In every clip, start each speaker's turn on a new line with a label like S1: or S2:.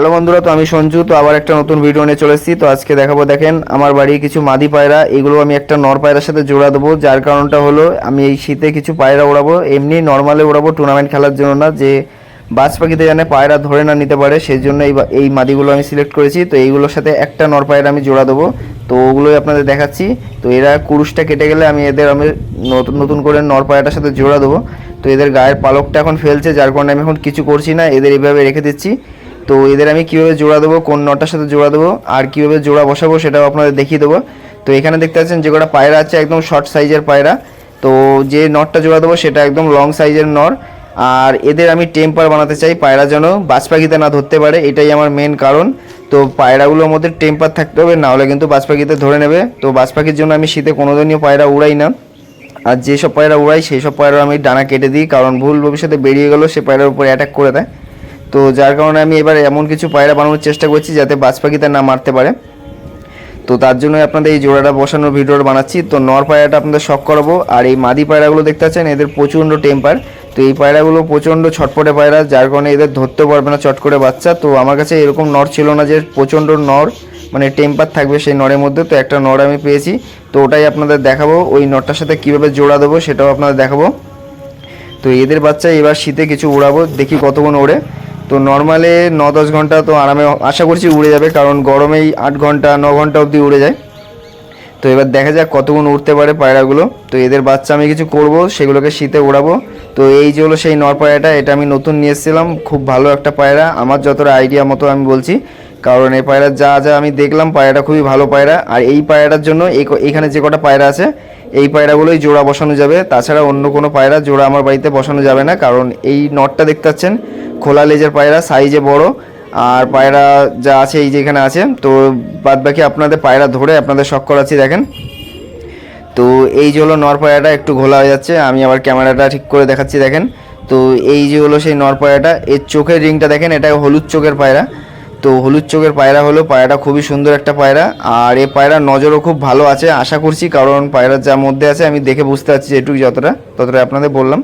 S1: Hello বন্ধুরা, তো আমি সঞ্জু। তো আবার একটা নতুন ভিডিও নিয়ে চলে এসেছি। তো আজকে দেখাবো, দেখেন আমার বাড়ির কিছু মাদি পায়রা, এগুলো আমি একটা নর পায়রার সাথে জোড়া দেবো। যার কারণটা হলো আমি এই শীতে কিছু পায়রা উড়াবো, এমনি নর্মালে উড়াবো, টুর্নামেন্ট খেলার জন্য না, যে বাজ পাখিতে জানে পায়রা ধরে না নিতে পারে, সেই জন্য এই মাদিগুলো আমি সিলেক্ট করেছি। তো এইগুলোর সাথে একটা নর পায়রা আমি জোড়া দেবো। তো ওগুলোই আপনাদের দেখাচ্ছি। তো এরা কুরুশটা কেটে গেলে আমি নতুন নতুন করে নর পায়রাটার সাথে জোড়া দেবো। তো এদের গায়ের পালকটা এখন ফেলছে, যার কারণে আমি এখন কিছু করছি না, এদের এইভাবে রেখে দিচ্ছি। তো এদের আমি কীভাবে জোড়া দেবো, কোন নটার সাথে জোড়া দেবো আর কীভাবে জোড়া বসাবো সেটাও আপনাদের দেখিয়ে দেবো। তো এখানে দেখতে পাচ্ছেন যে কটা পায়রা আছে, একদম শর্ট সাইজের পায়রা। তো যে নটটা জোড়া দেবো সেটা একদম লং সাইজের নর। আর এদের আমি টেম্পার বানাতে চাই, পায়রা যেন বাজ পাখিতে না ধরতে পারে, এটাই আমার মেন কারণ। তো পায়রাগুলোর মধ্যে টেম্পার থাকতে হবে, নাহলে কিন্তু বাজ পাখিতে ধরে নেবে। তো বাজ পাখির জন্য আমি শীতে কোনোদিনও পায়রা উড়াই না। আর যেসব পায়রা উড়াই সেই সব পায়রা আমি ডানা কেটে দিই, কারণ ভুল ভবিষ্যতে বেরিয়ে গেলেও সে পায়রার উপরে অ্যাটাক করে দেয়। তো যার কারণে আমি এবার এমন কিছু পায়রা বানানোর চেষ্টা করছি যাতে বাজ পাখিতে না মারতে পারে। তো তার জন্য আপনাদের এই জোড়াটা বসানোর ভিডিওটা বানাচ্ছি। তো নর পায়রাটা আপনাদের শখ করাবো। আর এই মাদি পায়রাগুলো দেখতে পাচ্ছেন, এদের প্রচণ্ড টেম্পার। তো এই পায়রাগুলো প্রচণ্ড ছটপটে পায়রা, যার কারণে এদের ধরতেও পারবে না চট করে বাচ্চা। তো আমার কাছে এরকম নর ছিল না যে প্রচণ্ড নর মানে টেম্পার থাকবে সেই নরের মধ্যে। তো একটা নর আমি পেয়েছি, তো ওটাই আপনাদের দেখাবো। ওই নরটার সাথে কীভাবে জোড়া দেবো সেটাও আপনাদের দেখাবো। তো এদের বাচ্চা এবার শীতে কিছু উড়াবো, দেখি কতক্ষণ ওড়ে। তো নর্মালে 9-10 ঘন্টা তো আরামে আশা করছি উড়ে যাবে, কারণ গরমেই 8 ঘন্টা 9 ঘন্টা অবধি উড়ে যায়। তো এবার দেখা যাক কতক্ষণ উড়তে পারে পায়রাগুলো। তো এদের বাচ্চা আমি কিছু করব, সেগুলোকে শীতে উড়াবো। তো এই যে হলো সেই নর পায়রাটা, এটা আমি নতুন নিয়ে এসেছিলাম, খুব ভালো একটা পায়রা, আমার যতটা আইডিয়া মতো আমি বলছি। কারণ এই পায়রার যা যা আমি দেখলাম, পায়রাটা খুবই ভালো পায়রা। আর এই পায়রাটার জন্য এখানে যে কটা পায়রা আছে এই পায়রাগুলোই জোড়া বসানো যাবে, তাছাড়া অন্য কোনো পায়রা জোড়া আমার বাড়িতে বসানো যাবে না। কারণ এই নটটা দেখতে পাচ্ছেন খোলা লেজের পায়রা, সাইজে বড়। আর পায়রা যা আছে এই যে এখানে আছে। তো বাদ বাকি আপনাদের পায়রা ধরে আপনাদের শখ করাচ্ছি, দেখেন। তো এই যে হলো নর পায়রাটা, একটু ঘোলা হয়ে যাচ্ছে, আমি আবার ক্যামেরাটা ঠিক করে দেখাচ্ছি, দেখেন। তো এই যে হলো সেই নর পায়রাটা, এর চোখের রিংটা দেখেন, এটা হলুদ চোখের পায়রা। তো হলুদ চোখের পায়রা হলো, পায়রাটা খুবই সুন্দর একটা পায়রা। আর এই পায়রার নজরও খুব ভালো আছে আশা করছি, কারণ পায়রার যা মধ্যে আছে আমি দেখে বুঝতে পারছি, যেটুকু ততটা আপনাদের বললাম।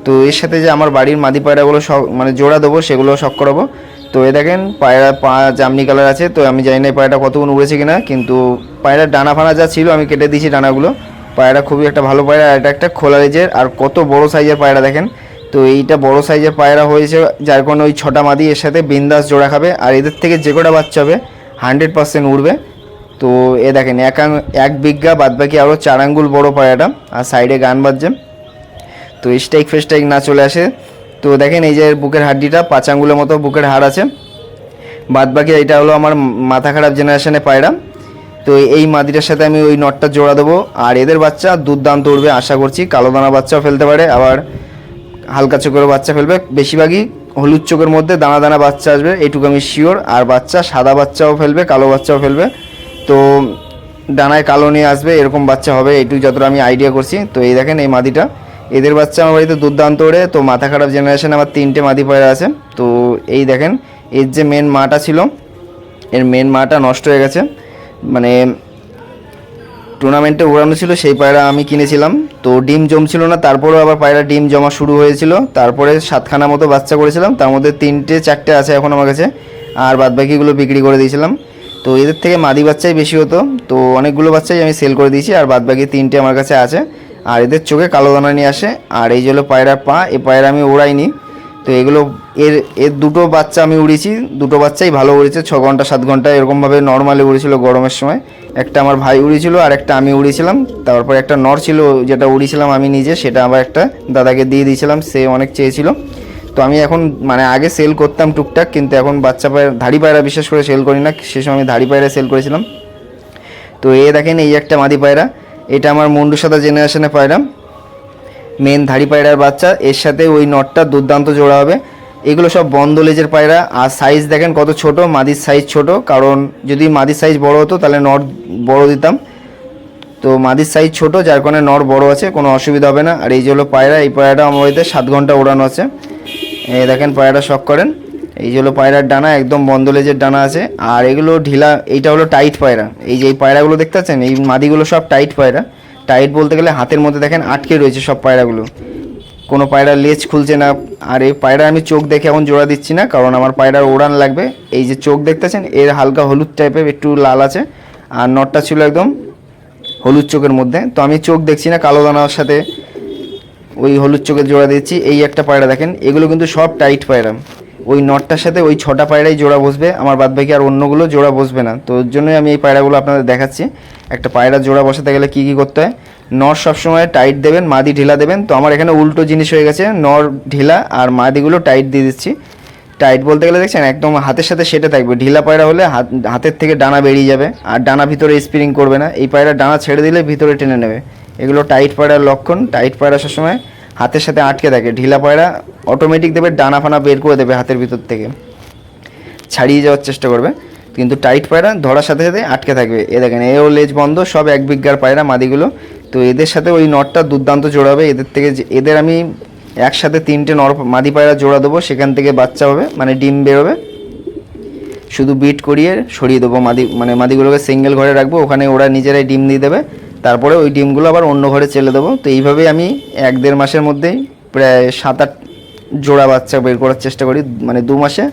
S1: তো এর সাথে যে আমার বাড়ির মাদি পায়রাগুলো মানে জোড়া দেবো সেগুলো শখ করাবো। তো এ দেখেন পায়রা পা জামনি কালার আছে। তো আমি জানি না পায়রাটা কতক্ষণ উড়েছে কিনা, কিন্তু পায়রার ডানা ফানা যা ছিল আমি কেটে দিয়েছি ডানাগুলো। পায়রা খুবই একটা ভালো পায়রা, আর এটা একটা খোলা লেজের, আর কত বড় সাইজের পায়রা দেখেন। তো এইটা বড় সাইজের পায়রা হয়েছে, যার কারণে ওই 6টা মাদি এর সাথে বিন্দাস জোড়া খাবে। আর এদের থেকে যে কটা বাচ্চা হবে 100% উড়বে। তো এ দেখেন এক বিঘা, বাদ বাকি আরও 4 আঙ্গুল বড় পায়রাটা, আর সাইডে গান বাজছে। তো স্ট্রাইক ফেস্ট্রাইক না চলে আসে। তো দেখেন এই যে বুকের হাড্ডিটা 5 আঙ্গুলের মতো বুকের হাড় আছে। বাদ বাকি এটা হলো আমার মাথা খারাপ জেনারেশনে পায়রা। তো এই মাদিটার সাথে আমি ওই নটটা জোড়া দেবো। আর এদের বাচ্চা দুর্দান্ত উড়বে আশা করছি, কালো দানা বাচ্চাও ফেলতে পারে, আবার হালকা চোখেরও বাচ্চা ফেলবে। বেশিরভাগই হলুদ চোখের মধ্যে দানা দানা বাচ্চা আসবে, এইটুকু আমি শিওর। আর বাচ্চা সাদা বাচ্চাও ফেলবে, কালো বাচ্চাও ফেলবে। তো ডানায় কালো নিয়ে আসবে, এরকম বাচ্চা হবে, এইটুকু যতটা আমি আইডিয়া করছি। তো এই দেখেন এই মাদিটা, এদের বাচ্চা আমার বাড়িতে দুর্দান্ত ওড়ে। তো মাথা খারাপ জেনারেশনে আমার 3টে মাদি পায়রা আছে। তো এই দেখেন এর যে মেন মাটা ছিল, এর মেন মাটা নষ্ট হয়ে গেছে, মানে টুর্নামেন্টে উড়ানো ছিল সেই পায়রা আমি কিনেছিলাম। তো ডিম জমছিল না, তারপরেও আবার পায়রা ডিম জমা শুরু হয়েছিল। তারপরে 7খানা মতো বাচ্চা করেছিলাম, তার মধ্যে 3-4টে আছে এখন আমার কাছে, আর বাদবাকিগুলো বিক্রি করে দিয়েছিলাম। তো এদের থেকে মাদি বাচ্চাই বেশি হতো, তো অনেকগুলো বাচ্চাই আমি সেল করে দিয়েছি, আর বাদবাকি 3টে আমার কাছে আছে। আর এদের চোখে কালো দানা নিয়ে আসে। আর এই যে হলো পায়রার পা, এই পায়রা আমি উড়াইনি। তো এগুলো এর দুটো বাচ্চা আমি উড়িয়েছি, দুটো বাচ্চাই ভালো উড়েছে, 6 ঘন্টা 7 ঘন্টা এরকমভাবে নর্মালি উড়েছিল গরমের সময়। একটা আমার ভাই উড়িয়েছিল আর একটা আমি উড়িয়েছিলাম। তারপর একটা নর ছিল যেটা উড়িয়েছিলাম আমি নিজে, সেটা আবার একটা দাদাকে দিয়ে দিয়েছিলাম, সে অনেক চেয়েছিল। তো আমি এখন মানে আগে সেল করতাম টুকটাক, কিন্তু এখন বাচ্চা পায়রা ধাড়ি পায়রা বিশেষ করে সেল করি না, সে সময় আমি ধাড়ি পায়রা সেল করেছিলাম। তো দেখেন এই একটা মাদি পায়রা, এটা আমার মুন্ডু সাদা জেনারেশনে পায়রা, মেন ধাড়ি পায়রার বাচ্চা, এর সাথে ওই নটটা দুর্দান্ত জোড়া হবে। এগুলো সব বন্ধ লেজের পায়রা। আর সাইজ দেখেন কত ছোট, মাদির সাইজ ছোট, কারণ যদি মাদির সাইজ বড় হতো তাহলে নট বড় দিতাম। তো মাদির সাইজ ছোট, যার কারণে নর বড় আছে, কোনো অসুবিধা হবে না। আর এই যে হলো পায়রা, এই পায়রাটা আমার বাড়িতে 7 ঘন্টা ওড়ানো আছে। এই দেখেন পায়রাটা শখ করেন, এই যে হলো পায়রার ডানা, একদম বন্ধ লেজের ডানা আছে। আর এগুলো ঢিলা, এইটা হলো টাইট পায়রা। এই যে এই পায়রাগুলো দেখতে পাচ্ছেন, এই মাদিগুলো সব টাইট পায়রা। টাইট বলতে গেলে হাতের মধ্যে দেখেন আটকে রয়েছে সব পায়রাগুলো। কোনো পায়রার লেজ খুলছে না। আর এই পায়রা আমি চোখ দেখে এখন জোড়া দিচ্ছি না, কারণ আমার পায়রার ওড়ান লাগবে। এই যে চোখ দেখতেছেন এর হালকা হলুদ টাইপের একটু লাল আছে, আর নটটা ছিল একদম হলুদ চোখের মধ্যে। তো আমি চোখ দেখছি না, কালো দানার সাথে ওই হলুদ চোখের জোড়া দিচ্ছি। এই একটা পায়রা দেখেন, এগুলো কিন্তু সব টাইট পায়রা। ওই নটটার সাথে ওই 6টা পায়রাই জোড়া বসবে, আমার বাদবাকি আর অন্যগুলো জোড়া বসবে না। তো ওর জন্যই আমি এই পায়রাগুলো আপনাদের দেখাচ্ছি। একটা পায়রা জোড়া বসাতে গেলে কী কী করতে হয়। নর সবসময় টাইট দেবেন, মাদি ঢিলা দেবেন। তো আমার এখানে উল্টো জিনিস হয়ে গেছে, নর ঢিলা আর মাদিগুলো টাইট দিয়ে দিচ্ছি। টাইট বলতে গেলে দেখছেন একদম হাতের সাথে সেটে থাকবে। ঢিলা পায়রা হলে হাতের থেকে ডানা বেরিয়ে যাবে, আর ডানা ভিতরে স্প্রিং করবে না। এই পায়রা ডানা ছেড়ে দিলে ভিতরে টেনে নেবে। এগুলো টাইট পায়রার লক্ষণ। টাইট পায়রা সবসময় হাতের সাথে আটকে থাকে। ঢিলা পায়রা অটোমেটিক দেবে, ডানা ফানা বের করে দেবে হাতের ভিতর থেকে, ছাড়িয়ে যাওয়ার চেষ্টা করবে। কিন্তু টাইট পায়রা ধরার সাথে সাথে আটকে থাকবে। এ দেখেন এও লেজ বন্ধ, সব 1 বিঘার পায়রা মাদিগুলো। তো এদের সাথে ওই নটটা দুর্দান্ত জোড়াবে। এদের থেকে এদের আমি একসাথে 3টে নর মাদি পায়রা জোড়া দেবো, সেখান থেকে বাচ্চা হবে, মানে ডিম বেরোবে। শুধু বিট করিয়ে সরিয়ে দেবো মাদিগুলোকে সিঙ্গেল ঘরে রাখবো, ওখানে ওরা নিজেরাই ডিম দিয়ে দেবে। তারপরে ওই ডিমগুলো আবার অন্য ঘরে চেলে দেবো। তো এইভাবেই আমি 1-1.5 মাসের মধ্যেই প্রায় 7-8 জোড়া বাচ্চা বের করার চেষ্টা করি। মানে 2 মাসে,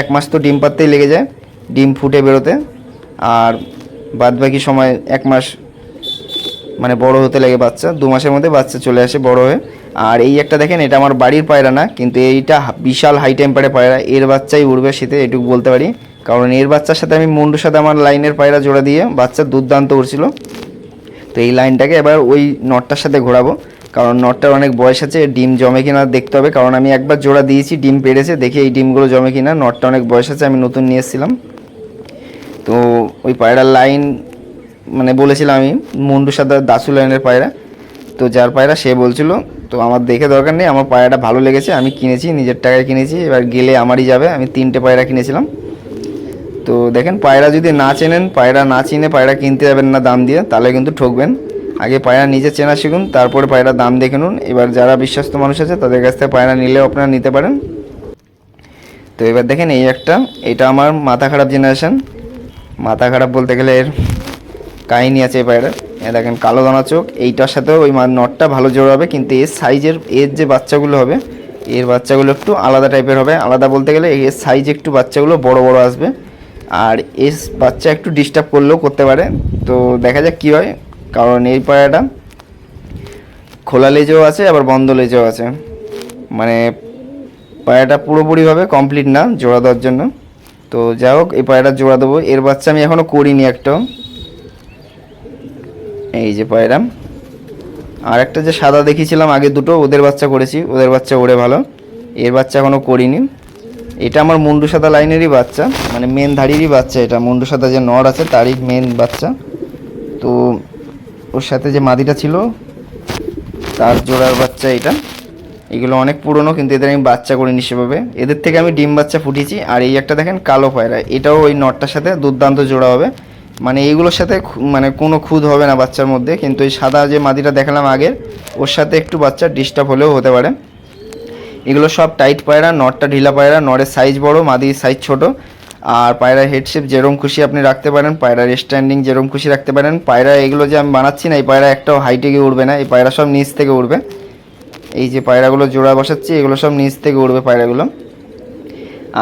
S1: 1 মাস তো ডিম পাততেই লেগে যায়, ডিম ফুটে বেরোতে। আর বাদবাকি সময় 1 মাস মানে বড় হতে লাগে বাচ্চা। 2 মাসের মধ্যে বাচ্চা চলে আসে বড় হয়ে। আর এই একটা দেখেন, এটা আমার বাড়ির পায়রা না, কিন্তু এইটা বিশাল হাই টেম্পারে পায়রা। এর বাচ্চাই উড়বে শীতে, এটুকু বলতে পারি। কারণ এর বাচ্চার সাথে আমি মুন্ডুর সাথে আমার লাইনের পায়রা জোড়া দিয়ে বাচ্চা দুর্দান্ত উড়ছিল। তো এই লাইনটাকে এবার ওই নটটার সাথে ঘোরাবো, কারণ নটটার অনেক বয়স আছে। ডিম জমে কিনা দেখতে হবে, কারণ আমি একবার জোড়া দিয়েছি, ডিম পেড়েছে, দেখি এই ডিমগুলো জমে কিনা। নটটা অনেক বয়স আছে, আমি নতুন নিয়ে এসেছিলাম। তো ওই পায়রার লাইন মানে বলেছিলাম আমি মুন্ডুর সাথে দাসু লাইনের পায়রা। তো যার পায়রা সে বলছিল, তো আমার দেখে দরকার নেই, আমার পায়রাটা ভালো লেগেছে, আমি কিনেছি, নিজের টাকায় কিনেছি। এবার গেলে আমারই যাবে। আমি 3টে পায়রা কিনেছিলাম। তো দেখেন, পায়রা যদি না চেনেন, পায়রা না চিনে পায়রা কিনতে যাবেন না দাম দিয়ে, তাহলে কিন্তু ঠকবেন। আগে পায়রা নিজে চেনা শিখুন, তারপরে পায়রা দাম দেখে নুন। এবার যারা বিশ্বস্ত মানুষ আছে তাদের কাছ থেকে পায়রা নিলেও আপনারা নিতে পারেন। তো এবার দেখেন এই একটা, এটা আমার মাথা খারাপ জেনারেশন। মাথা খারাপ বলতে গেলে এর কাহিনী আছে এই পায়রার। এ দেখেন কালো দানা চোখ, এইটার সাথেও ওই নটটা ভালো জোড় হবে, কিন্তু এর সাইজের, এর যে বাচ্চাগুলো হবে, এর বাচ্চাগুলো একটু আলাদা টাইপের হবে। আলাদা বলতে গেলে এর সাইজ একটু বাচ্চাগুলো বড় বড় আসবে। আর এর বাচ্চা একটু ডিস্টার্ব করলেও করতে পারে। তো দেখা যাক কী হয়, কারণ এই পায়রাটা খোলা লেজেও আছে, আবার বন্ধ লেজেও আছে। মানে পায়রাটা পুরোপুরিভাবে কমপ্লিট না জোড়া দেওয়ার জন্য। তো যাই হোক, এই পায়রাটা জোড়া দেবো। এর বাচ্চা আমি এখনও করিনি একটাও। এই যে পায়রা, আর একটা যে সাদা দেখিয়েছিলাম আগে দুটো, ওদের বাচ্চা করেছি, ওদের বাচ্চা ওড়ে ভালো। এর বাচ্চা এখনও করিনি। এটা আমার মুন্ডু সাদা লাইনেরই বাচ্চা, মানে মেন ধাড়িরই বাচ্চা। এটা মুন্ডু সাদা যে নর আছে তারই মেন বাচ্চা। তো ওর সাথে যে মাদিটা ছিল তার জোড়ার বাচ্চা এটা। এগুলো অনেক পুরনো, কিন্তু এদের আমি বাচ্চা করিনি সেভাবে। এদের থেকে আমি ডিম বাচ্চা ফুটিয়েছি। আর এই একটা দেখেন কালো পায়রা, এটাও ওই নটটার সাথে দুর্দান্ত জোড়া হবে। মানে এইগুলোর সাথে মানে কোনো খুদ হবে না বাচ্চার মধ্যে, কিন্তু এই সাদা যে মাদিটা দেখালাম আগের, ওর সাথে একটু বাচ্চা ডিস্টার্ব হলেও হতে পারে। এগুলো সব টাইট পায়রা, নটটা ঢিলা পায়রা। নরের সাইজ বড়, মাদির সাইজ ছোট। আর পায়রার হেড শেপ যেরকম খুশি আপনি রাখতে পারেন, পায়রার স্ট্যান্ডিং যেরকম খুশি রাখতে পারেন। পায়রা এগুলো যে আমি বানাচ্ছি না, এই পায়রা একটাও হাইটে গিয়ে উঠবে না, এই পায়রা সব নিচ থেকে উঠবে। এই যে পায়রাগুলো জোড়া বসাচ্ছি, এগুলো সব নিচ থেকে উঠবে পায়রাগুলো।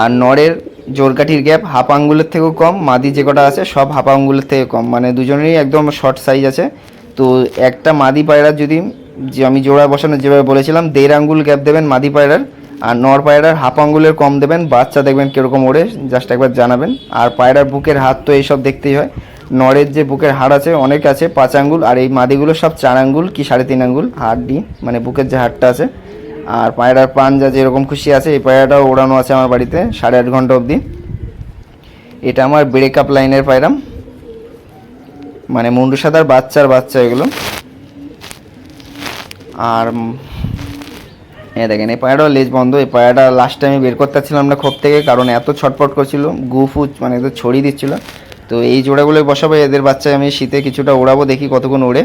S1: আর নরের জোরকাঠির গ্যাপ হাফ আঙ্গুলের থেকেও কম, মাদি যে কটা আছে সব হাফ আঙ্গুলের থেকে কম, মানে দুজনেরই একদম শর্ট সাইজ আছে। তো একটা মাদি পায়রার যদি, যে আমি জোড়া বসানো যেভাবে বলেছিলাম, 1.5 আঙ্গুল গ্যাপ দেবেন মাদি পায়রার, আর নর পায়রার হাফ আঙ্গুলের কম দেবেন। বাচ্চা দেখবেন কীরকম ওড়ে, জাস্ট একবার জানাবেন। আর পায়রার বুকের হাত তো এইসব দেখতেই হয়। নরের যে বুকের হাড় আছে অনেক আছে 5 আঙ্গুল, আর এই মাদিগুলো সব 4 আঙ্গুল কি 3.5 আঙ্গুল হাড় মানে বুকের যে হাড়টা আছে। আর পায়রার পাঞ্জা যেরকম খুশি আছে, এই পায়রাটাও ওড়ানো আছে আমার বাড়িতে 8.5 ঘন্টা অবধি। এটা আমার ব্রেকআপ লাইনের পায়রা, মানে মুন্ডু সাদার বাচ্চার বাচ্চা এগুলো। আর দেখেন এই পায়রাটাও লেজ বন্ধ। এই পায়রাটা লাস্ট টাইমে বের করতে পারছিলাম না খোপ থেকে, কারণ এত ছটফট করছিল, গুফু মানে এদের ছড়িয়ে দিচ্ছিলো। তো এই জোড়াগুলোই বসাবো, এদের বাচ্চা আমি শীতে কিছুটা ওড়াবো, দেখি কতক্ষণ ওড়ে।